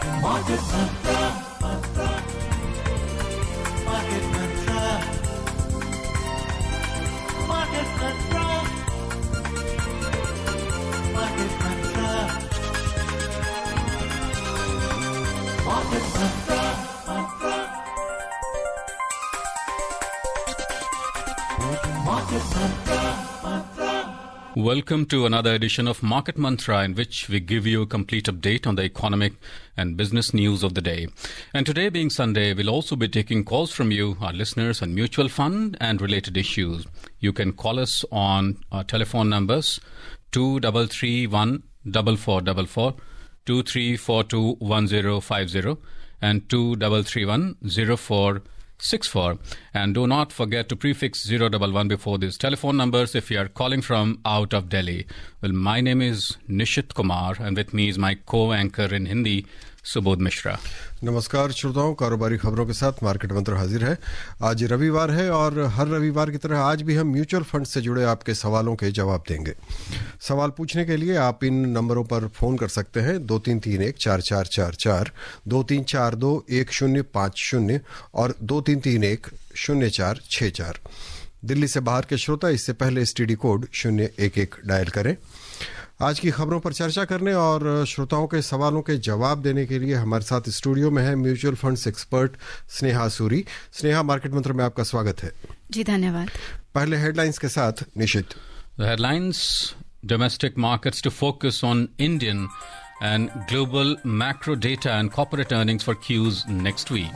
Market Mantra, Market Mantra, Market Mantra, Market Mantra, Market Mantra, Market Mantra. Welcome to another edition of Market Mantra, in which we give you a complete update on the economic and business news of the day. And today being Sunday, we'll also be taking calls from you, our listeners, on mutual fund and related issues. You can call us on our telephone numbers 2331 4444, 2342 1050 and 2331 0464, and do not forget to prefix 011 before these telephone numbers if you are calling from out of Delhi. Well, my name is Nishit Kumar, and with me is my co-anchor in Hindi, Subodh Mishra. नमस्कार श्रोताओं, कारोबारी खबरों के साथ market मंत्र हाजिर है। आज रविवार है और हर रविवार की तरह आज भी हम म्यूचुअल फंड से जुड़े आपके सवालों के जवाब देंगे। सवाल पूछने के लिए आप इन नंबरों पर फोन कर सकते हैं 2331-4444, 2342-1050 और 2331-0464। दिल्ली से बाहर के श्रोता इससे पहले एसटीडी कोड 011 डायल करें। आज की खबरों पर चर्चा करने और श्रोताओं के सवालों के जवाब देने के लिए हमारे साथ स्टूडियो में है mutual funds expert Sneha Suri. Sneha, market मंत्र में आपका स्वागत है। जी धन्यवाद। पहले हेडलाइंस के साथ निशित। The headlines: domestic markets to focus on Indian and global macro data and corporate earnings for Qs next week.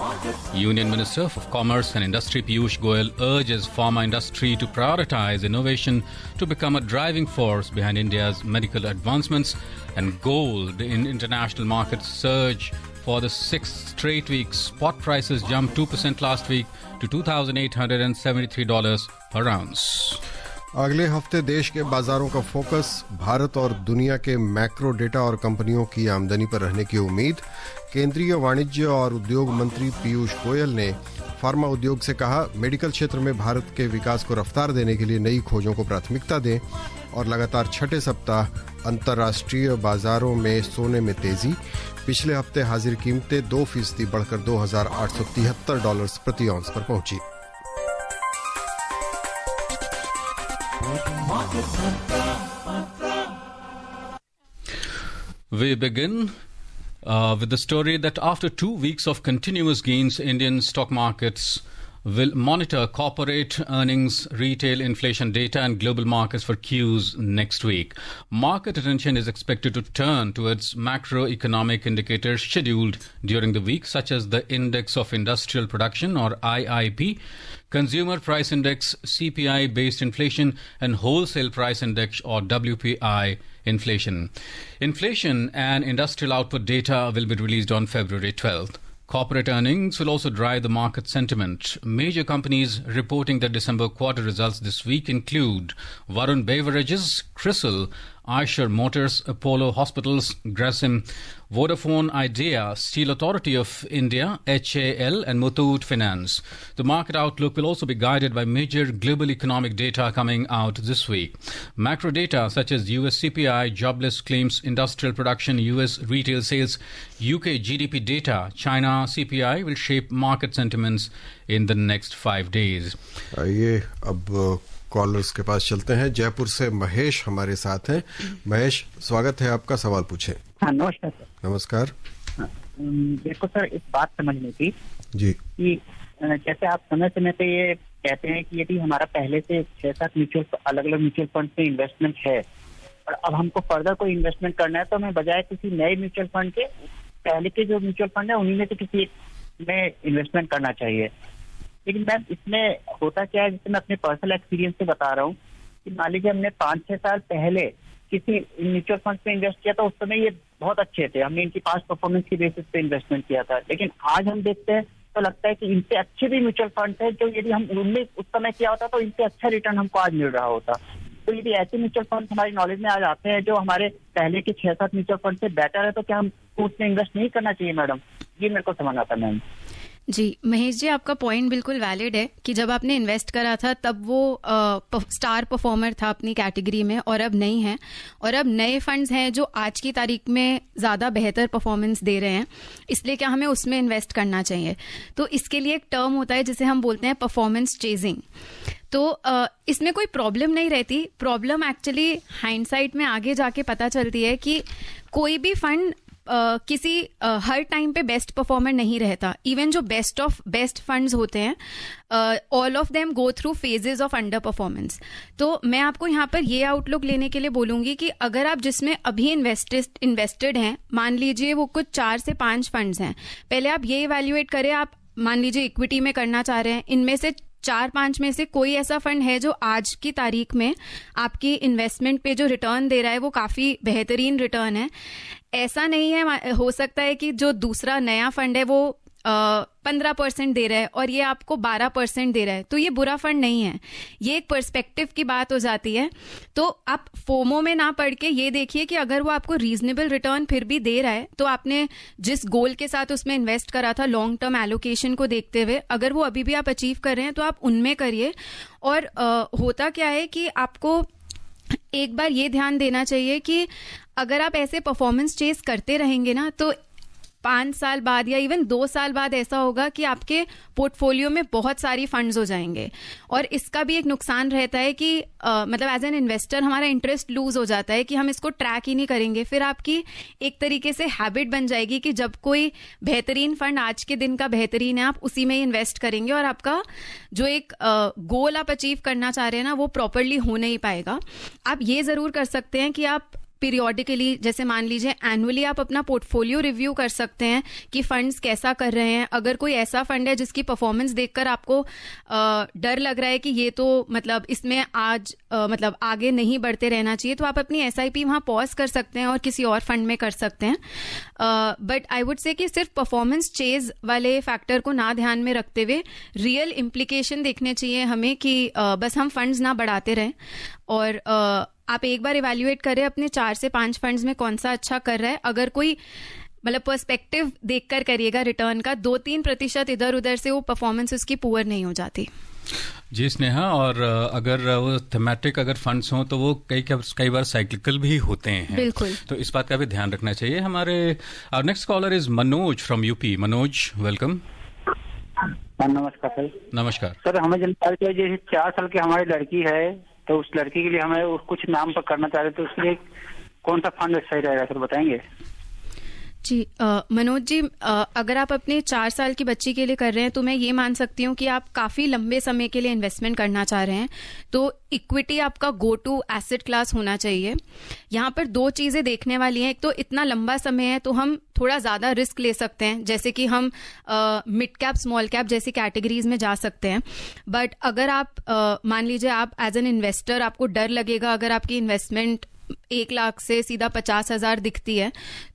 Union Minister of Commerce and Industry Piyush Goyal urges pharma industry to prioritize innovation to become a driving force behind India's medical advancements. And gold in international markets surge for the sixth straight week. Spot prices jumped 2% last week to $2,873 per ounce. अगले हफ्ते देश के बाजारों का focus Bharat और दुनिया के macro data और कंपनियों की आमदनी पर रहने की उम्मीद। केंद्रीय वाणिज्य और उद्योग मंत्री पीयूष गोयल ने फार्मा उद्योग से कहा, मेडिकल क्षेत्र में भारत के विकास को रफ्तार देने के लिए नई खोजों को प्राथमिकता दें। और लगातार छठे सप्ताह अंतर्राष्ट्रीय बाजारों में सोने में तेजी। पिछले हफ्ते हाजिर कीमतें 2% बढ़कर $2,873 प्रति औंस पर पहुंची। We begin with the story that after 2 weeks of continuous gains, Indian stock markets will monitor corporate earnings, retail inflation data and global markets for Qs next week. Market attention is expected to turn towards macroeconomic indicators scheduled during the week, such as the Index of Industrial Production or IIP, Consumer Price Index, CPI-based inflation and Wholesale Price Index or WPI inflation. Inflation and industrial output data will be released on February 12th. Corporate earnings will also drive the market sentiment. Major companies reporting their December quarter results this week include Varun Beverages, CRISIL, Eicher Motors, Apollo Hospitals, Grasim, Vodafone Idea, Steel Authority of India, HAL and Muthoot Finance. The market outlook will also be guided by major global economic data coming out this week. Macro data such as US CPI, jobless claims, industrial production, US retail sales, UK GDP data, China CPI will shape market sentiments in the next 5 days. आइए अब callers के पास चलते हैं। जयपुर से महेश हमारे साथ हैं। महेश, स्वागत है आपका, सवाल पूछे। हाँ, नमस्कार सर। नमस्कार। देखो सर, इस बात समझनी थी जी कि जैसे आप समय समय पे ये कहते हैं कि यदि हमारा पहले से 6-7 अलग अलग म्यूचुअल फंड में इन्वेस्टमेंट है और अब हमको फर्दर कोई इन्वेस्टमेंट करना है, तो हमें बजाय किसी नए म्यूचुअल फंड के पहले के जो म्यूचुअल फंड है उन्हीं में से किसी में इन्वेस्टमेंट करना चाहिए। लेकिन मैम, इसमें होता क्या है, जैसे मैं अपने पर्सनल एक्सपीरियंस से बता रहा हूँ कि मान लीजिए हमने 5-6 साल पहले किसी म्यूचुअल फंड में इन्वेस्ट किया था, उस समय ये बहुत अच्छे थे, हमने इनकी पास्ट परफॉर्मेंस की बेसिस पे इन्वेस्टमेंट किया था। लेकिन आज हम देखते हैं तो लगता है कि इनसे अच्छे भी म्यूचुअल फंड है, जो यदि हम उनमें उस समय किया होता तो इनसे अच्छा रिटर्न हमको आज मिल रहा होता। तो यदि ऐसे म्यूचुअल फंड हमारी नॉलेज में आज आते हैं जो हमारे पहले के 6-7 म्यूचुअल फंड से बेटर है, तो क्या हम उसमें इन्वेस्ट नहीं करना चाहिए मैडम? ये मेरे को समझ आता मैम। जी महेश जी, आपका पॉइंट बिल्कुल वैलिड है कि जब आपने इन्वेस्ट करा था तब वो स्टार परफॉर्मर था अपनी कैटेगरी में, और अब नहीं है। और अब नए फंड्स हैं जो आज की तारीख में ज़्यादा बेहतर परफॉर्मेंस दे रहे हैं, इसलिए क्या हमें उसमें इन्वेस्ट करना चाहिए। तो इसके लिए एक टर्म होता है जिसे हम बोलते हैं परफॉर्मेंस चेजिंग। तो इसमें कोई प्रॉब्लम नहीं रहती। प्रॉब्लम एक्चुअली हाइंडसाइट में आगे जाके पता चलती है कि कोई भी फंड किसी हर टाइम पे बेस्ट परफॉर्मर नहीं रहता। इवन जो बेस्ट ऑफ बेस्ट फंड्स होते हैं, all of them go through phases of under performance. तो मैं आपको यहाँ पर ये आउटलुक लेने के लिए बोलूंगी कि अगर आप जिसमें अभी इन्वेस्टेड हैं, मान लीजिए वो कुछ 4 से 5 फंड्स हैं, पहले आप ये इवेल्युएट करें। आप मान लीजिए इक्विटी में करना चाह रहे हैं, इनमें से 4-5 में से कोई ऐसा फंड है जो आज की तारीख में आपकी इन्वेस्टमेंट पे जो रिटर्न दे रहा है वो काफी बेहतरीन रिटर्न है। ऐसा नहीं है, हो सकता है कि जो दूसरा नया फंड है वो 15% दे रहा है और ये आपको 12% दे रहा है, तो ये बुरा फंड नहीं है। ये एक पर्सपेक्टिव की बात हो जाती है। तो आप फोमो में ना पड़ के ये देखिए कि अगर वो आपको रीजनेबल रिटर्न फिर भी दे रहा है, तो आपने जिस गोल के साथ उसमें इन्वेस्ट करा था, लॉन्ग टर्म एलोकेशन को देखते हुए, अगर वो अभी भी आप अचीव कर रहे हैं तो आप उनमें करिए। और होता क्या है कि आपको एक बार ये ध्यान देना चाहिए कि अगर आप ऐसे परफॉर्मेंस चेस करते रहेंगे ना, तो 5 साल बाद या इवन 2 साल बाद ऐसा होगा कि आपके पोर्टफोलियो में बहुत सारी फंड्स हो जाएंगे। और इसका भी एक नुकसान रहता है कि मतलब एज एन इन्वेस्टर हमारा इंटरेस्ट लूज हो जाता है कि हम इसको ट्रैक ही नहीं करेंगे। फिर आपकी एक तरीके से हैबिट बन जाएगी कि जब कोई बेहतरीन फंड आज के दिन का बेहतरीन है, आप उसी में ही इन्वेस्ट करेंगे और आपका जो एक गोल आप अचीव करना चाह रहे हैं ना, वो प्रॉपरली हो नहीं पाएगा। आप ये जरूर कर सकते हैं कि आप पीरियोडिकली, जैसे मान लीजिए एनुअली, आप अपना पोर्टफोलियो रिव्यू कर सकते हैं कि फंड्स कैसा कर रहे हैं। अगर कोई ऐसा फंड है जिसकी परफॉर्मेंस देखकर आपको डर लग रहा है कि ये तो मतलब इसमें आज मतलब आगे नहीं बढ़ते रहना चाहिए, तो आप अपनी SIP वहां पॉज कर सकते हैं और किसी और फंड में कर सकते हैं। बट आई वुड से कि सिर्फ परफॉर्मेंस चेज वाले फैक्टर को ना ध्यान में रखते हुए रियल इम्प्लीकेशन देखने चाहिए हमें कि बस हम फंड्स ना बढ़ाते रहें। और आप एक बार इवैल्यूएट करें अपने 4 से 5 फंड्स में कौन सा अच्छा कर रहा है। अगर कोई मतलब पर्सपेक्टिव देखकर करिएगा रिटर्न का, 2-3% इधर उधर से वो परफॉर्मेंस उसकी पुअर नहीं हो जाती। जी स्नेहा, और अगर वो थीमेटिक अगर फंड्स हों तो वो कई बार साइक्लिकल भी होते हैं। बिल्कुल, तो इस बात का भी ध्यान रखना चाहिए। हमारे next collar is Manoj from UP. Manoj, welcome. नमस्कार सर। नमस्कार सर, हमें जानकारी चाहिए, जैसे 4 साल की हमारी लड़की है, तो उस लड़की के लिए हमें कुछ नाम पर करना चाह रहे, तो उसके लिए कौन सा फंड सही रहेगा सर, बताएंगे? जी मनोज जी, अगर आप अपने 4 साल की बच्ची के लिए कर रहे हैं तो मैं ये मान सकती हूँ कि आप काफी लंबे समय के लिए इन्वेस्टमेंट करना चाह रहे हैं, तो इक्विटी आपका गो टू एसेट क्लास होना चाहिए। यहाँ पर 2 चीजें देखने वाली हैं। एक तो इतना लंबा समय है तो हम थोड़ा ज्यादा रिस्क ले सकते हैं, जैसे कि हम मिड कैप, स्मॉल कैप जैसी कैटेगरीज में जा सकते हैं। बट अगर आप मान लीजिए आप एज एन इन्वेस्टर, आपको डर लगेगा अगर आपकी इन्वेस्टमेंट 1 लाख से सीधा 50,000 दिखती है,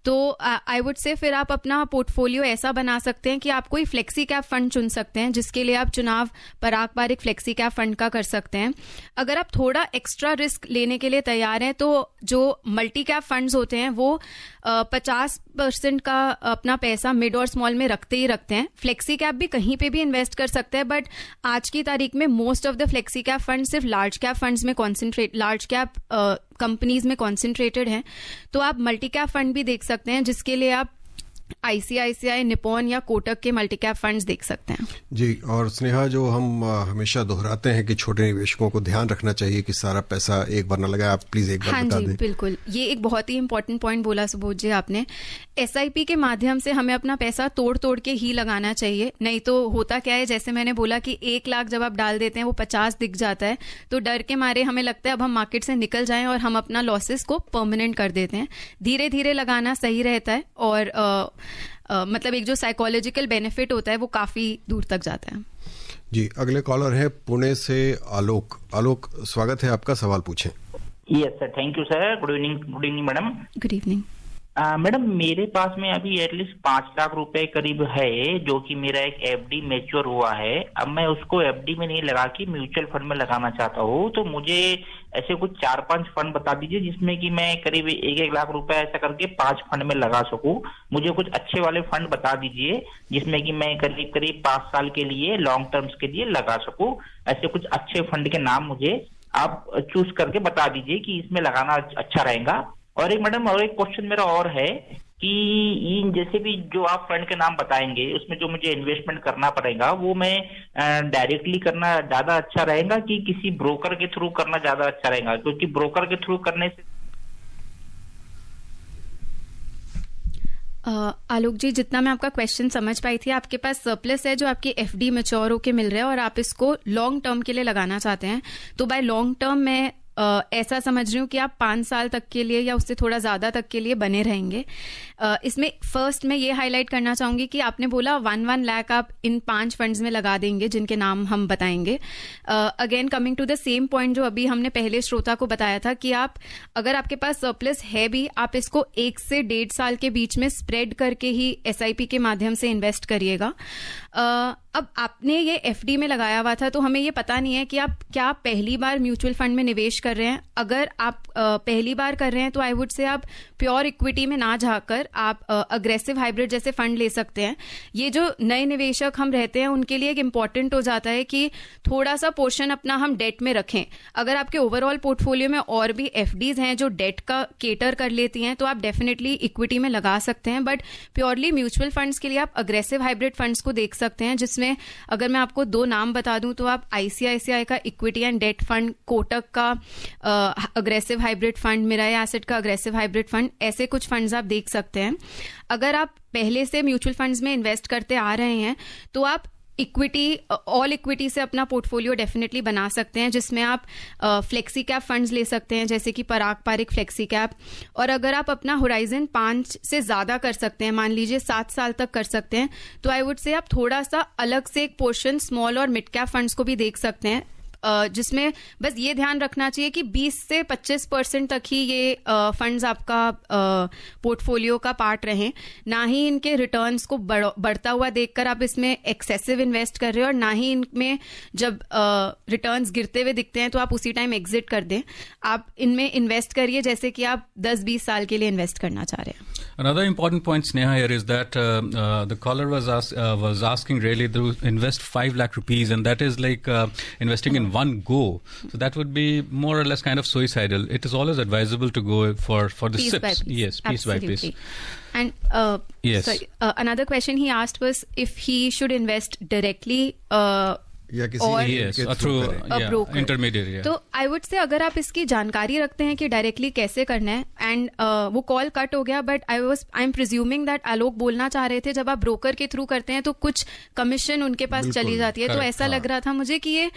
तो आई वुड से फिर आप अपना पोर्टफोलियो ऐसा बना सकते हैं कि आप कोई फ्लेक्सी कैप फंड चुन सकते हैं, जिसके लिए आप चुनाव परागपारिक फ्लेक्सी कैप फंड का कर सकते हैं। अगर आप थोड़ा एक्स्ट्रा रिस्क लेने के लिए तैयार हैं, तो जो मल्टी कैप फंड्स होते हैं वो 50% का अपना पैसा मिड और स्मॉल में रखते ही रखते हैं। फ्लेक्सी कैप भी कहीं पे भी इन्वेस्ट कर सकते हैं, बट आज की तारीख में most of the flexi cap fund सिर्फ लार्ज कैप फंड्स में लार्ज कैप कंपनीज में कॉन्सेंट्रेटेड हैं। तो आप मल्टी कैप फंड भी देख सकते हैं, जिसके लिए आप ICICI, निपॉन या कोटक के मल्टी कैप फंड्स देख सकते हैं। जी, और स्नेहा, जो हम हमेशा दोहराते हैं कि छोटे निवेशकों को ध्यान रखना चाहिए कि सारा पैसा एक बार न लगाए, आप प्लीज एक बार बता दें। हाँ जी, बिल्कुल, ये एक बहुत ही इंपॉर्टेंट पॉइंट बोला सुबोध जी आपने। SIP के माध्यम से हमें अपना पैसा तोड़ तोड़ के ही लगाना चाहिए, नहीं तो होता क्या है, जैसे मैंने बोला कि 1 लाख जब आप डाल देते हैं वो 50 दिख जाता है, तो डर के मारे हमें लगता है अब हम मार्केट से निकल जाएं और हम अपना लॉसेस को परमानेंट कर देते हैं। धीरे धीरे लगाना सही रहता है और मतलब एक जो साइकोलॉजिकल बेनिफिट होता है वो काफी दूर तक जाता है। जी, अगले कॉलर है पुणे से आलोक। आलोक, स्वागत है आपका, सवाल पूछें। Yes sir, thank you sir. Good evening madam. Good evening. Madam मेरे पास में अभी एटलीस्ट 5 लाख रुपए करीब है, जो कि मेरा एक एफडी मैच्योर हुआ है। अब मैं उसको एफडी में नहीं लगा के म्यूचुअल फंड में लगाना चाहता हूँ, तो मुझे ऐसे कुछ 4-5 फंड बता दीजिए जिसमें कि मैं करीब 1-1 लाख रुपए ऐसा करके 5 फंड में लगा सकूं। मुझे कुछ अच्छे वाले फंड बता दीजिए जिसमें कि मैं करीब करीब 5 साल के लिए लॉन्ग टर्म्स के लिए लगा सकूं। ऐसे कुछ अच्छे फंड के नाम मुझे आप चूज करके बता दीजिए कि इसमें लगाना अच्छा रहेगा। और एक मैडम और एक क्वेश्चन मेरा और है कि इन जैसे भी जो आप फंड के नाम बताएंगे उसमें जो मुझे इन्वेस्टमेंट करना पड़ेगा वो मैं डायरेक्टली करना ज्यादा अच्छा रहेगा कि किसी ब्रोकर के थ्रू करना ज्यादा अच्छा रहेगा? क्योंकि ब्रोकर के थ्रू करने से आलोक जी, जितना मैं आपका क्वेश्चन समझ पाई थी, आपके पास सरप्लस है जो आपकी एफडी मैच्योर होके मिल रहा है और आप इसको लॉन्ग टर्म के लिए लगाना चाहते हैं। तो बाय लॉन्ग टर्म मैं ऐसा समझ रही हूँ कि आप 5 साल तक के लिए या उससे थोड़ा ज्यादा तक के लिए बने रहेंगे। इसमें फर्स्ट मैं ये हाईलाइट करना चाहूंगी कि आपने बोला 1 लाख आप इन 5 फंड्स में लगा देंगे जिनके नाम हम बताएंगे। Again coming to the same point जो अभी हमने पहले श्रोता को बताया था कि आप अगर आपके पास सरप्लस है भी, आप इसको 1 से 1.5 साल के बीच में स्प्रेड करके ही एसआईपी के माध्यम से इन्वेस्ट करिएगा। अब आपने ये एफडी में लगाया हुआ था, तो हमें ये पता नहीं है कि आप क्या पहली बार म्यूचुअल फंड में निवेश कर रहे हैं। अगर आप पहली बार कर रहे हैं तो आई वुड से आप प्योर इक्विटी में ना जाकर आप अग्रेसिव हाइब्रिड जैसे फंड ले सकते हैं। ये जो नए निवेशक हम रहते हैं उनके लिए एक इम्पॉर्टेंट हो जाता है कि थोड़ा सा पोर्शन अपना हम डेट में रखें। अगर आपके ओवरऑल पोर्टफोलियो में और भी एफडीज हैं जो डेट का केटर कर लेती हैं तो आप डेफिनेटली इक्विटी में लगा सकते हैं, बट प्योरली म्यूचुअल फंड्स के लिए आप अग्रेसिव हाइब्रिड फंड्स को देख सकते हैं, जिसमें अगर मैं आपको 2 नाम बता दूं तो आप आईसीआईसीआई का equity and debt fund, Kotak का aggressive hybrid fund, Mirae asset का अग्रेसिव हाइब्रिड फंड, ऐसे कुछ फंड्स आप देख सकते हैं। अगर आप पहले से म्यूचुअल फंड्स में इन्वेस्ट करते आ रहे हैं तो आप इक्विटी, ऑल इक्विटी से अपना पोर्टफोलियो डेफिनेटली बना सकते हैं, जिसमें आप फ्लेक्सी कैप फंड्स ले सकते हैं जैसे कि पराग पारिक फ्लेक्सी कैप। और अगर आप अपना होराइजन 5 से ज्यादा कर सकते हैं, मान लीजिए 7 साल तक कर सकते हैं, तो आई वुड से आप थोड़ा सा अलग से एक पोर्शन स्मॉल और मिड कैप फंड्स को भी देख सकते हैं, जिसमें बस ये ध्यान रखना चाहिए कि 20 से 25% तक ही ये फंड्स आपका पोर्टफोलियो का पार्ट रहें। ना ही इनके रिटर्न्स को बढ़ता हुआ देखकर आप इसमें एक्सेसिव इन्वेस्ट कर रहे हो, और ना ही इनमें जब रिटर्न्स गिरते हुए दिखते हैं तो आप उसी टाइम एग्जिट कर दें। आप इनमें इन्वेस्ट करिए जैसे कि आप 10-20 साल के लिए इन्वेस्ट करना चाह रहे हैं। Another important point, Sneha, here is that the caller was asking really to invest 5 lakh rupees, and that is like investing in one go. So that would be more or less kind of suicidal. It is always advisable to go for the piece SIPs. by piece. Yes, piece Absolutely. by piece. And Yes. sorry, another question he asked was if he should invest directly या किसी और Yes, के through through करें। broker. intermediary. Yeah. तो I would say अगर आप इसकी जानकारी रखते हैं कि डायरेक्टली कैसे करना है, एंड वो कॉल कट हो गया, but I am presuming that Alok बोलना चाह रहे थे जब आप ब्रोकर के थ्रू करते हैं तो कुछ कमीशन उनके पास बिल्कुल, चली जाती है, तो correct, ऐसा हाँ। लग रहा था मुझे कि ये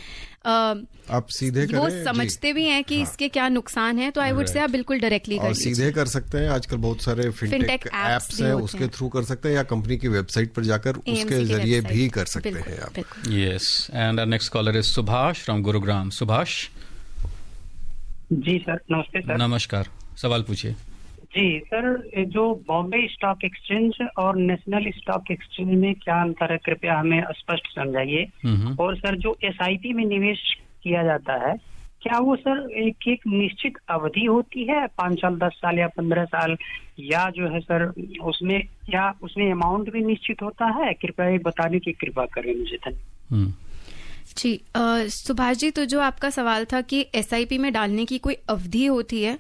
आप सीधे करें वो जी। समझते भी हैं कि इसके क्या नुकसान है, तो आई वुड से आप बिल्कुल डायरेक्टली कर और लीजिए। सीधे कर सकते हैं। आजकल बहुत सारे फिनटेक Fintech apps एप्स भी हैं, होते उसके हैं। थ्रू कर सकते हैं, या कंपनी की वेबसाइट पर जाकर AMC उसके की जरिए website। भी कर सकते बिल्कुल, हैं आप। बिल्कुल। Yes, and our next caller is Subhash from Gurugram. Subhash, ji sir, नमस्ते सर। नमस्कार, सवाल पूछिए। जी सर, जो बॉम्बे स्टॉक एक्सचेंज और नेशनल स्टॉक एक्सचेंज में क्या अंतर है, कृपया हमें स्पष्ट समझाइए। हम्म। और सर जो एसआईपी में निवेश किया जाता है, क्या वो सर एक निश्चित अवधि होती है, 5 साल, 10 साल या 15 साल, या जो है सर उसमें अमाउंट भी निश्चित होता है? कृपया ये बताने की कृपा करें मुझे, धन्यवाद। जी सुभाष जी, तो जो आपका सवाल था कि एसआईपी में डालने की कोई अवधि होती है,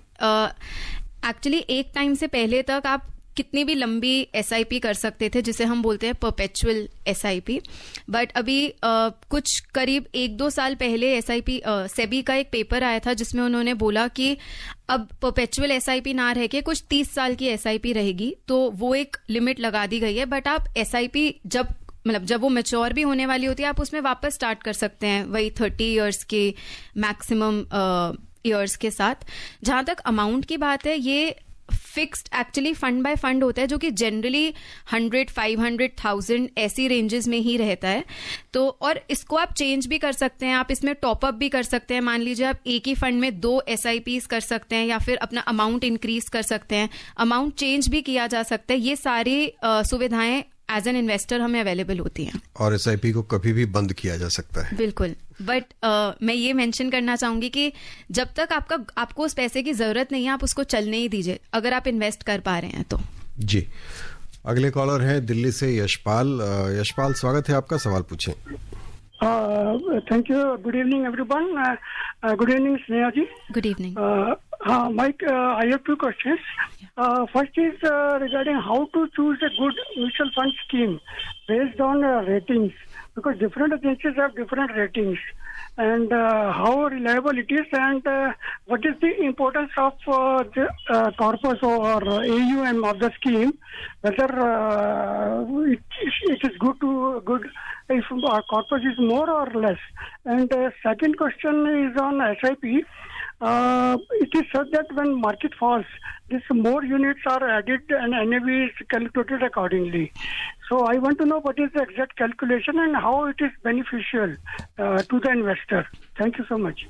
एक्चुअली एक टाइम से पहले तक आप कितनी भी लंबी एसआईपी कर सकते थे, जिसे हम बोलते हैं परपेचुअल एसआईपी, बट अभी कुछ करीब 1-2 साल पहले एसआईपी सेबी का एक पेपर आया था जिसमें उन्होंने बोला कि अब परपेचुअल एसआईपी ना रह के कुछ 30 साल की एसआईपी रहेगी, तो वो एक लिमिट लगा दी गई है। बट आप एसआईपी जब वो मैच्योर भी होने वाली होती है, आप उसमें वापस स्टार्ट कर सकते हैं वही 30 इयर्स के मैक्सिमम ईयर्स के साथ। जहां तक अमाउंट की बात है, ये fixed actually fund by fund होता है जो कि जनरली 100, 500, 1000 ऐसी रेंजेस में ही रहता है. तो और इसको आप चेंज भी कर सकते हैं, आप इसमें टॉपअप भी कर सकते हैं. मान लीजिए आप एक ही फंड में 2 SIPs कर सकते हैं या फिर अपना अमाउंट इंक्रीज कर सकते हैं, अमाउंट चेंज भी किया जा सकता है. ये सारी सुविधाएं एज एन इन्वेस्टर हमें अवेलेबल होती हैं. और SIP को कभी भी बंद किया जा सकता है. बिल्कुल. बट मैं ये मेंशन करना चाहूंगी कि जब तक आपको उस पैसे की जरूरत नहीं है, आप उसको चलने ही दीजिए, अगर आप इन्वेस्ट कर पा रहे हैं तो. जी. अगले कॉलर हैं दिल्ली से यशपाल. यशपाल, स्वागत है आपका, सवाल पूछें. Thank you. Good evening, everyone. Good evening, Sneha ji. Good evening. Mike, I have 2 questions. First is regarding how to choose a good mutual fund scheme based on ratings, because different agencies have different ratings, and how reliable it is, and what is the importance of the corpus or AUM of the scheme, whether it is good if our corpus is more or less. And second question is on SIP. It is said that when market falls, more units are added and NAV is calculated accordingly. So I want to know what is the exact calculation and how it is beneficial to the investor. Thank you so much.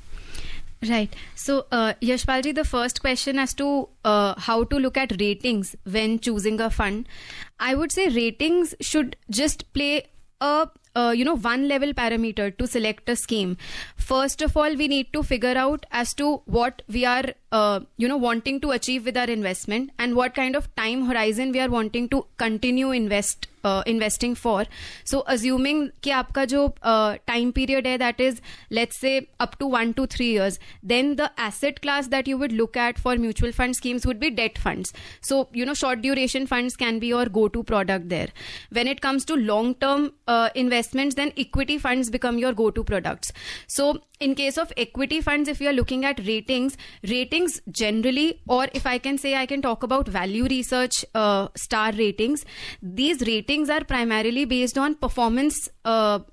Right. So, Yashpal ji, the first question as to how to look at ratings when choosing a fund, I would say ratings should just play a one level parameter to select a scheme. First of all, we need to figure out as to what we are wanting to achieve with our investment and what kind of time horizon we are wanting to continue investing for. So assuming कि आपका जो time period है, that is let's say up to 1 to 3 years, then the asset class that you would look at for mutual fund schemes would be debt funds. So short duration funds can be your go-to product there. When it comes to long-term investments, then equity funds become your go-to products. So in case of equity funds, if you are looking at ratings generally, or if I can say, I can talk about value research star ratings. These ratings are primarily based on performance,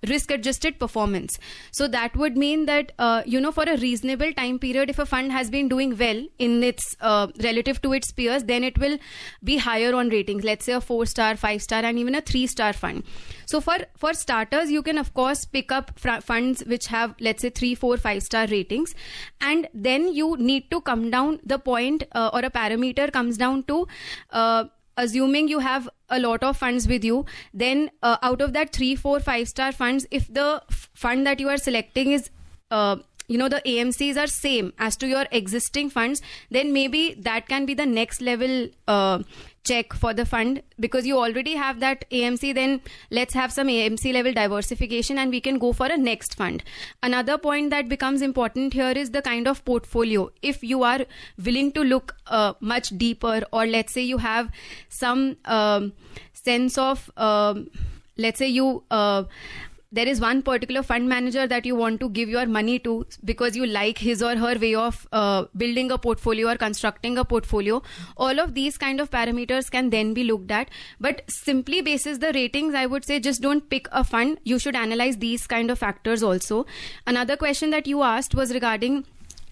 risk adjusted performance. So that would mean that for a reasonable time period, if a fund has been doing well in its relative to its peers, then it will be higher on ratings. Let's say a 4-star, 5-star and even a 3-star fund. So for starters, you can of course pick up funds which have, let's say, 3, 4, 5-star ratings, and then you need to come down the point or a parameter comes down to assuming you have a lot of funds with you, then out of that 3, 4, 5-star funds, if the fund that you are selecting is the AMCs are same as to your existing funds, then maybe that can be the next level check for the fund, because you already have that AMC. Then let's have some AMC level diversification and we can go for a next fund. Another point that becomes important here is the kind of portfolio. If you are willing to look much deeper, or let's say you have some sense of let's say you there is one particular fund manager that you want to give your money to because you like his or her way of building a portfolio or constructing a portfolio. All of these kind of parameters can then be looked at. But simply basis the ratings, I would say just don't pick a fund. You should analyze these kind of factors also. Another question that you asked was regarding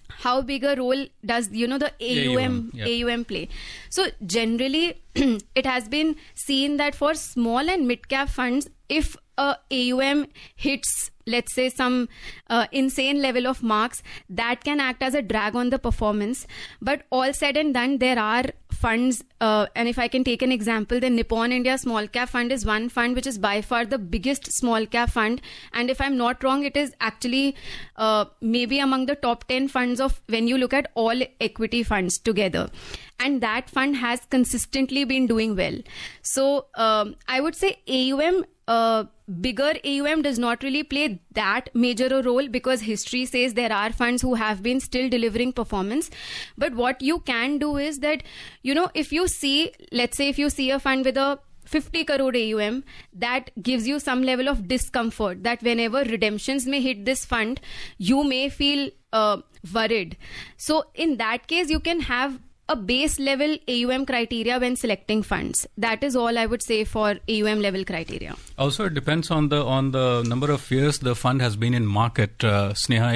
how big a role does the AUM play. So generally it has been seen that for small and mid cap funds, if AUM hits, let's say, some insane level of marks, that can act as a drag on the performance. But all said and done, there are funds, and if I can take an example, the Nippon India Small Cap Fund is one fund which is by far the biggest small cap fund. And if I'm not wrong, it is actually maybe among the top 10 funds of when you look at all equity funds together. And that fund has consistently been doing well. So I would say bigger AUM does not really play that major a role, because history says there are funds who have been still delivering performance. But what you can do is that, if you see, let's say if you see a fund with a 50 crore AUM, that gives you some level of discomfort that whenever redemptions may hit this fund, you may feel worried. So in that case, you can have a base level AUM criteria when selecting funds. That is all I would say for AUM level criteria. Also, it depends on the number of years the fund has been in market. Sneha,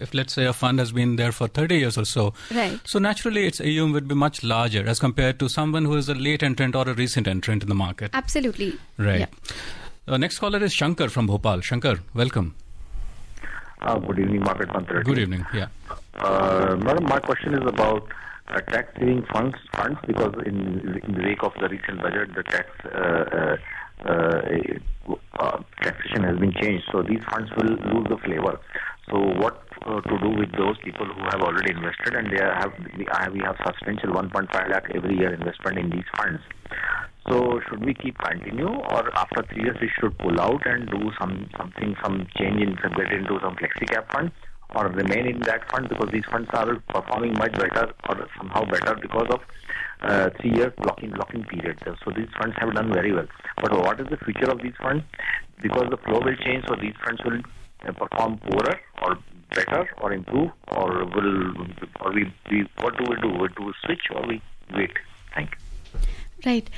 if let's say a fund has been there for 30 years or so, right? So naturally, its AUM would be much larger as compared to someone who is a late entrant or a recent entrant in the market. Absolutely. Right. Yeah. Next caller is Shankar from Bhopal. Shankar, welcome. Good evening, Market Mantra. Good evening. Yeah. Madam, my question is about tax saving funds because in the wake of the recent budget, the taxation has been changed. So these funds will lose the flavor. So what to do with those people who have already invested and we have substantial 1.5 lakh every year investment in these funds. So should we continue, or after 3 years we should pull out and do some change in get into some flexi cap fund, or remain in that fund because these funds are performing much better or somehow better because of 3 years blocking period. So these funds have done very well. But what is the future of these funds? Because the flow will change, so these funds will perform poorer or better or improve, or what do we do? We do switch or we wait? Thank you. Right.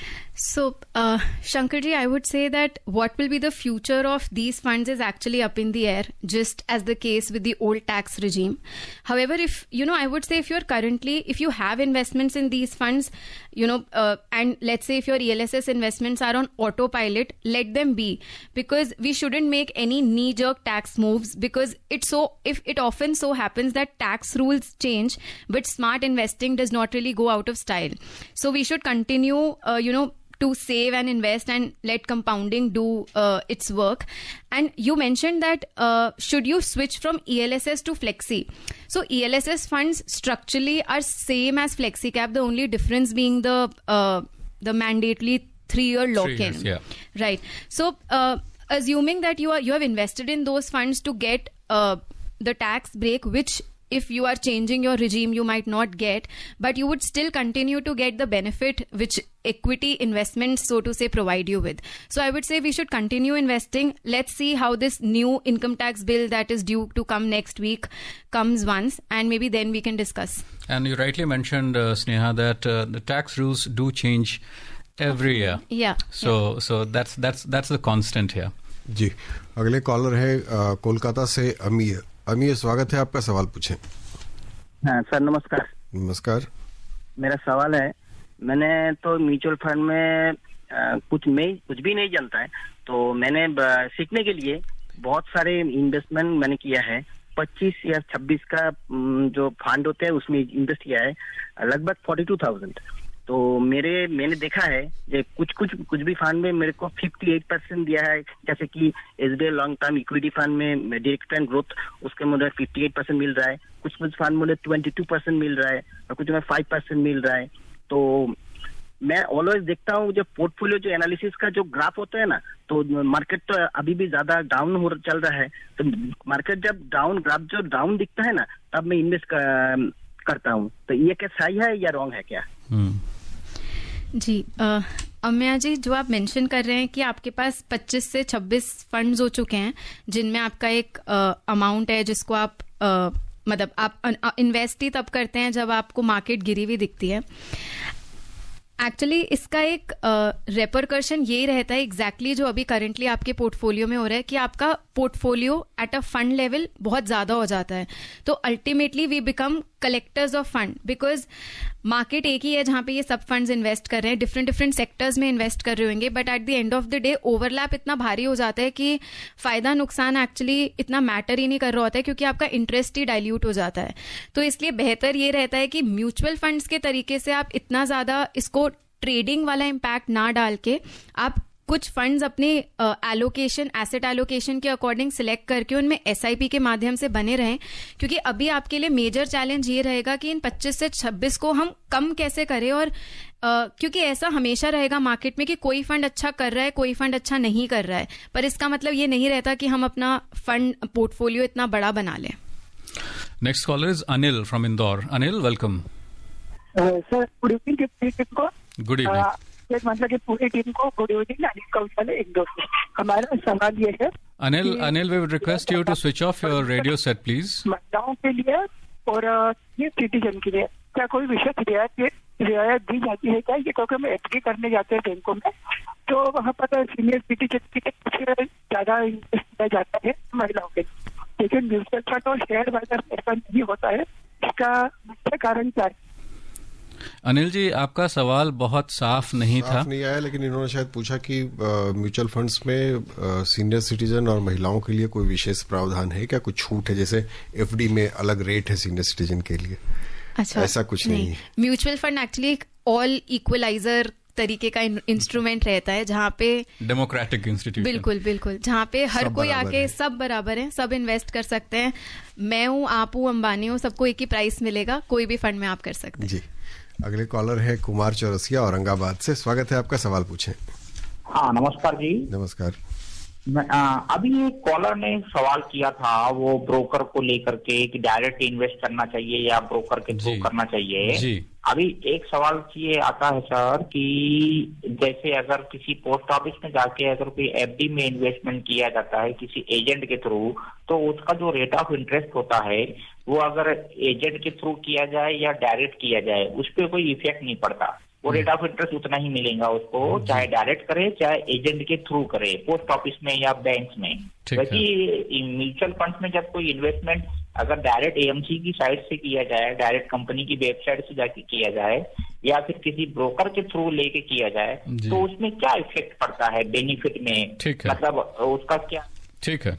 So, Shankarji, I would say that what will be the future of these funds is actually up in the air, just as the case with the old tax regime. However, I would say if you have investments in these funds, and let's say if your ELSS investments are on autopilot, let them be, because we shouldn't make any knee-jerk tax moves, because if it often so happens that tax rules change, but smart investing does not really go out of style. So we should continue, to save and invest and let compounding do its work. And you mentioned that should you switch from ELSS to Flexi? So ELSS funds structurally are same as Flexi Cap, the only difference being the mandatory 3-year lock-in. 3 years, yeah. Right. So assuming that you have invested in those funds to get the tax break, which if you are changing your regime, you might not get, but you would still continue to get the benefit which equity investments, so to say, provide you with. So I would say we should continue investing. Let's see how this new income tax bill that is due to come next week comes once, and maybe then we can discuss. And you rightly mentioned, Sneha, that the tax rules do change every year. Yeah. So that's the constant here. जी, अगले collar है कोलकाता से अमीर, स्वागत है आपका, सवाल पूछें। हाँ सर, नमस्कार। नमस्कार। मेरा सवाल है, मैंने तो म्यूचुअल फंड में कुछ भी नहीं जानता है, तो मैंने सीखने के लिए बहुत सारे इन्वेस्टमेंट मैंने किया है। 25 या 26 का जो फंड होते हैं उसमें इन्वेस्ट किया है, लगभग 42,000। तो मैंने देखा है कि कुछ भी फंड में मेरे को 58% दिया है, जैसे कि SBI long term equity fund में डायरेक्ट एंड ग्रोथ, उसके मुझे 58% मिल रहा है, कुछ फंड मुझे 22% मिल रहा है और कुछ में 5% मिल रहा है। तो मैं ऑलवेज देखता हूँ जो पोर्टफोलियो जो एनालिसिस का जो ग्राफ होता है ना, तो मार्केट तो अभी भी ज्यादा डाउन चल रहा है, तो मार्केट जब ग्राफ जो डाउन दिखता है ना, तब मैं इन्वेस्ट करता हूँ। तो ये क्या सही है या रॉन्ग है क्या? जी, अम्या जी, जो आप मेंशन कर रहे हैं कि आपके पास 25 से 26 फंड्स हो चुके हैं जिनमें आपका एक अमाउंट है जिसको आप मतलब आप इन्वेस्ट ही तब करते हैं जब आपको मार्केट गिरी हुई दिखती है। एक्चुअली इसका एक रेपरकर्शन ये रहता है एग्जैक्टली जो अभी करंटली आपके पोर्टफोलियो में हो रहा है कि आपका portfolio at a fund level बहुत ज्यादा हो जाता है। तो ultimately we become collectors of fund, because market एक ही है जहां पे ये सब फंड्स इन्वेस्ट कर रहे हैं, डिफरेंट सेक्टर्स में इन्वेस्ट कर रहे होंगे, but at the end of the day overlap इतना भारी हो जाता है कि फायदा नुकसान एक्चुअली इतना मैटर ही नहीं कर रहा होता है, क्योंकि आपका इंटरेस्ट ही डाइल्यूट हो जाता है। तो इसलिए बेहतर ये रहता है कि म्यूचुअल फंड्स के तरीके से आप इतना ज्यादा इसको ट्रेडिंग वाला इम्पैक्ट ना डाल के आप कुछ फंड्स अपने एसेट एलोकेशन के अकॉर्डिंग सिलेक्ट करके उनमें SIP के माध्यम से बने रहें, क्योंकि अभी आपके लिए मेजर चैलेंज ये रहेगा कि इन 25 से 26 को हम कम कैसे करें। और क्योंकि ऐसा हमेशा रहेगा मार्केट में कि कोई फंड अच्छा कर रहा है, कोई फंड अच्छा नहीं कर रहा है, पर इसका मतलब ये नहीं रहता कि हम अपना फंड पोर्टफोलियो इतना बड़ा बना लें। Next collar is Anil from Indore. Anil, welcome. Sir, good evening. Good evening. मतलब कि पूरी टीम को गुड इवनिंग। एक दोस्त, हमारा सवाल ये है, Anil, we would request you to switch off your radio set please. महिलाओं के लिए और ये सिटीजन के लिए क्या कोई विशेष रियायत दी जाती है क्या? ये क्योंकि हम एफडी करने जाते हैं बैंकों में, तो वहाँ पर सीनियर सिटीजन के ज्यादा इन्वेस्ट किया जाता है महिलाओं के, लेकिन म्यूचुअल फंड और शेयर बाजार में ऐसा नहीं होता है। इसका मुख्य कारण क्या है? अनिल जी, आपका सवाल बहुत साफ नहीं था। नहीं आया, लेकिन इन्होंने शायद पूछा कि म्यूचुअल फंड्स में सीनियर सिटीजन और महिलाओं के लिए कोई विशेष प्रावधान है क्या, कुछ छूट है? जैसे एफडी में अलग रेट है सीनियर सिटीजन के लिए। अच्छा, ऐसा कुछ नहीं। म्यूचुअल फंड एक्चुअली एक ऑल इक्वलाइजर तरीके का इंस्ट्रूमेंट रहता है, जहाँ पे डेमोक्रेटिक इंस्टीट्यूशन, बिल्कुल, जहाँ पे हर कोई आके सब बराबर है, सब इन्वेस्ट कर सकते हैं। मैं हूँ, आप हूँ, अंबानी हूँ, सबको एक ही प्राइस मिलेगा, कोई भी फंड में आप कर सकते हैं। जी, अगले कॉलर है कुमार चौरसिया औरंगाबाद से। स्वागत है आपका, सवाल पूछें। हाँ, नमस्कार जी। नमस्कार। अभी एक कॉलर ने सवाल किया था वो ब्रोकर को लेकर के कि डायरेक्ट इन्वेस्ट करना चाहिए या ब्रोकर के थ्रू करना चाहिए जी। अभी एक सवाल ये आता है सर कि जैसे अगर किसी पोस्ट ऑफिस में जाके अगर कोई एफडी में इन्वेस्टमेंट किया जाता है किसी एजेंट के थ्रू, तो उसका जो रेट ऑफ इंटरेस्ट होता है वो अगर एजेंट के थ्रू किया जाए या डायरेक्ट किया जाए उस पर कोई इफेक्ट नहीं पड़ता। वो रेट ऑफ इंटरेस्ट उतना ही मिलेगा उसको, चाहे डायरेक्ट करे चाहे एजेंट के थ्रू करे, पोस्ट ऑफिस में या बैंक में। वैसे म्यूचुअल फंड में जब कोई इन्वेस्टमेंट अगर डायरेक्ट एएमसी की साइट से किया जाए, डायरेक्ट कंपनी की वेबसाइट से जाके किया जाए या फिर किसी ब्रोकर के थ्रू लेके किया जाए, तो उसमें क्या इफेक्ट पड़ता है बेनिफिट में? मतलब उसका क्या? ठीक है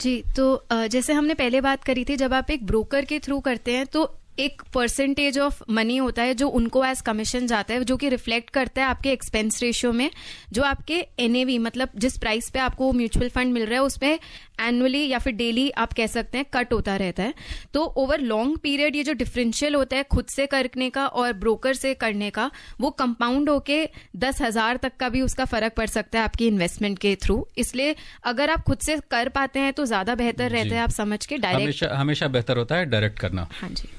जी। तो जैसे हमने पहले बात करी थी, जब आप एक ब्रोकर के थ्रू करते हैं तो एक परसेंटेज ऑफ मनी होता है जो उनको एज कमीशन जाता है, जो कि रिफ्लेक्ट करता है आपके एक्सपेंस रेशियो में, जो आपके एनएवी मतलब जिस प्राइस पे आपको म्यूचुअल फंड मिल रहा है उसमें एनुअली या फिर डेली आप कह सकते हैं कट होता रहता है। तो ओवर लॉन्ग पीरियड ये जो डिफरेंशियल होता है खुद से करने का और ब्रोकर से करने का, वो कंपाउंड होके 10,000 तक का भी उसका फर्क पड़ सकता है आपकी इन्वेस्टमेंट के थ्रू। इसलिए अगर आप खुद से कर पाते हैं तो ज्यादा बेहतर रहता है, आप समझ के डायरेक्ट हमेशा बेहतर होता है डायरेक्ट करना। हाँ जी।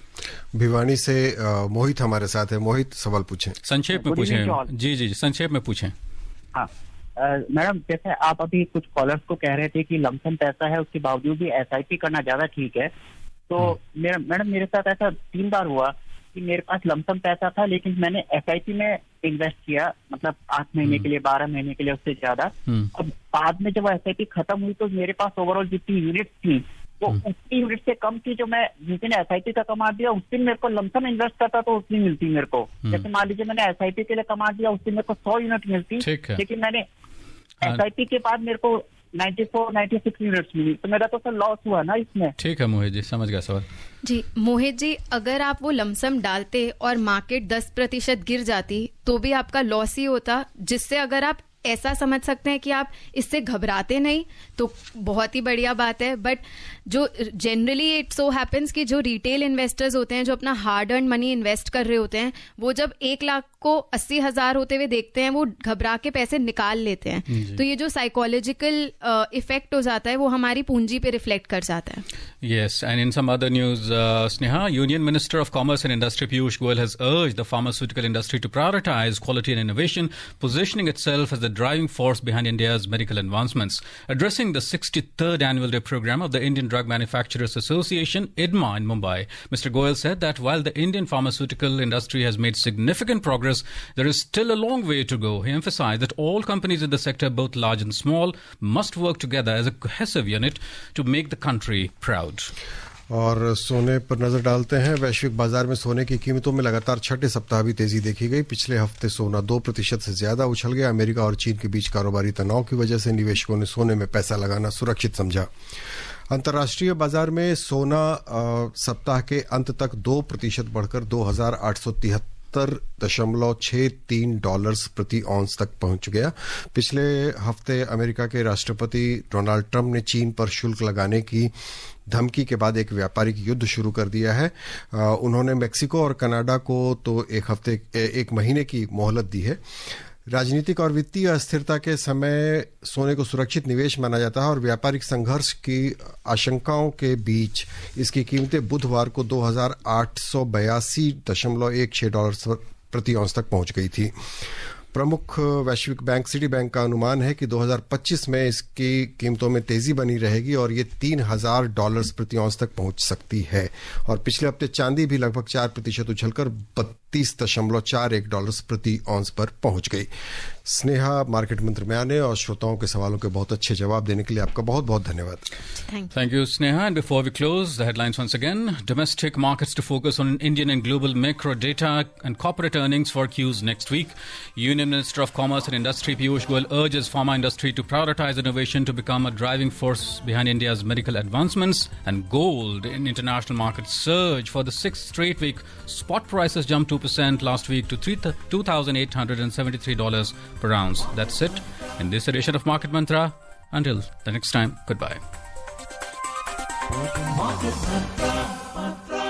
भिवानी से मोहित हमारे साथ है। मोहित, सवाल पूछें। संक्षेप में पूछें। जी, संक्षेप में पूछें। हाँ मैडम, जैसे आप अभी कुछ कॉलर्स को कह रहे थे कि लमसम पैसा है उसके बावजूद भी एसआईपी करना ज्यादा ठीक है, तो मैडम मेरे साथ ऐसा 3 बार हुआ कि मेरे पास लमसम पैसा था लेकिन मैंने एसआईपी में इन्वेस्ट किया, मतलब 8 महीने के लिए, 12 महीने के लिए, उससे ज्यादा। अब बाद में जब एसआईपी खत्म हुई तो मेरे पास ओवरऑल जितनी यूनिट थी वो उतनी यूनिट से कम थी जो मैं जिस दिन एसआईपी का कमा दिया उस दिन मेरे को लमसम इन्वेस्ट करता तो उतनी मिलती मेरे को। जैसे मान लीजिए मैंने एसआईपी के लिए कमा दिया उस दिन मेरे को 100 यूनिट मिलती, लेकिन मैंने एसआईपी के बाद मेरे को 94-96 यूनिट्स मिली, तो मेरा तो सर लॉस हुआ ना इसमें। ठीक है मोहित जी, समझ गया सवाल। जी मोहित जी, अगर आप वो लमसम डालते और मार्केट 10% गिर जाती तो भी आपका लॉस ही होता, जिससे अगर आप ऐसा समझ सकते हैं कि आप इससे घबराते नहीं तो बहुत ही बढ़िया बात है। बट जो जनरली इट सो हैपेंस कि जो रिटेल इन्वेस्टर्स होते हैं जो अपना हार्ड अर्न मनी इन्वेस्ट कर रहे होते हैं, वो जब 1 लाख को 80,000 होते हुए देखते हैं वो घबरा के पैसे निकाल लेते हैं। तो ये जो साइकोलॉजिकल इफेक्ट हो जाता है वो हमारी पूंजी पे रिफ्लेक्ट कर जाता है। Yes, and in some other news, Sneha, Union Minister of Commerce and Industry Piyush Goyal has urged the pharmaceutical industry to prioritize quality and innovation, positioning itself as the driving force behind India's medical advancements. Addressing the 63rd Annual Day program of the Indian Drug Manufacturers Association, IDMA, in Mumbai, Mr. Goyal said that while the Indian pharmaceutical industry has made significant progress, there is still a long way to go. He emphasized that all companies in the sector, both large and small, must work together as a cohesive unit to make the country proud. और सोने पर नजर डालते हैं। वैश्विक बाजार में सोने की कीमतों में लगातार छठे सप्ताह भी तेजी देखी गई। पिछले हफ्ते सोना 2% से ज्यादा उछल गया। अमेरिका और चीन के बीच कारोबारी तनाव की वजह से निवेशकों ने सोने में पैसा लगाना सुरक्षित समझा। अंतर्राष्ट्रीय बाजार में सोना सप्ताह के अंत तक 2% बढ़कर 2,873.63 डॉलर्स प्रति ऑन्स तक पहुंच गया। पिछले हफ्ते अमेरिका के राष्ट्रपति डोनाल्ड ट्रंप ने चीन पर शुल्क लगाने की धमकी के बाद एक व्यापारिक युद्ध शुरू कर दिया है। उन्होंने मेक्सिको और कनाडा को तो एक महीने की मोहलत दी है। राजनीतिक और वित्तीय अस्थिरता के समय सोने को सुरक्षित निवेश माना जाता है और व्यापारिक संघर्ष की आशंकाओं के बीच इसकी कीमतें बुधवार को 2,882.16 डॉलर प्रति औंस तक पहुंच गई थी। प्रमुख वैश्विक बैंक सिटी बैंक का अनुमान है कि 2025 में इसकी कीमतों में तेजी बनी रहेगी और ये $3,000 प्रति औंस तक पहुंच सकती है। और पिछले हफ्ते चांदी भी लगभग 4% उछलकर $32.41 प्रति औंस पर पहुंच गई। स्नेहा, मार्केट मंत्र में आने और श्रोताओं के सवालों के बहुत अच्छे जवाब देने के लिए आपका बहुत बहुत धन्यवाद। Thank you, Sneha. And before we close, the headlines once again. Domestic markets to focus on Indian and global macro data and corporate earnings for Qs next week. Union Minister of Commerce and Industry Piyush Goyal urges pharma industry to prioritize innovation to become a driving force behind India's medical advancements. And gold in international markets surge for the sixth straight week. Spot prices jumped 2% last week to $2,873 per ounce. That's it in this edition of Market Mantra. Until the next time, goodbye. Market Mantra, Mantra.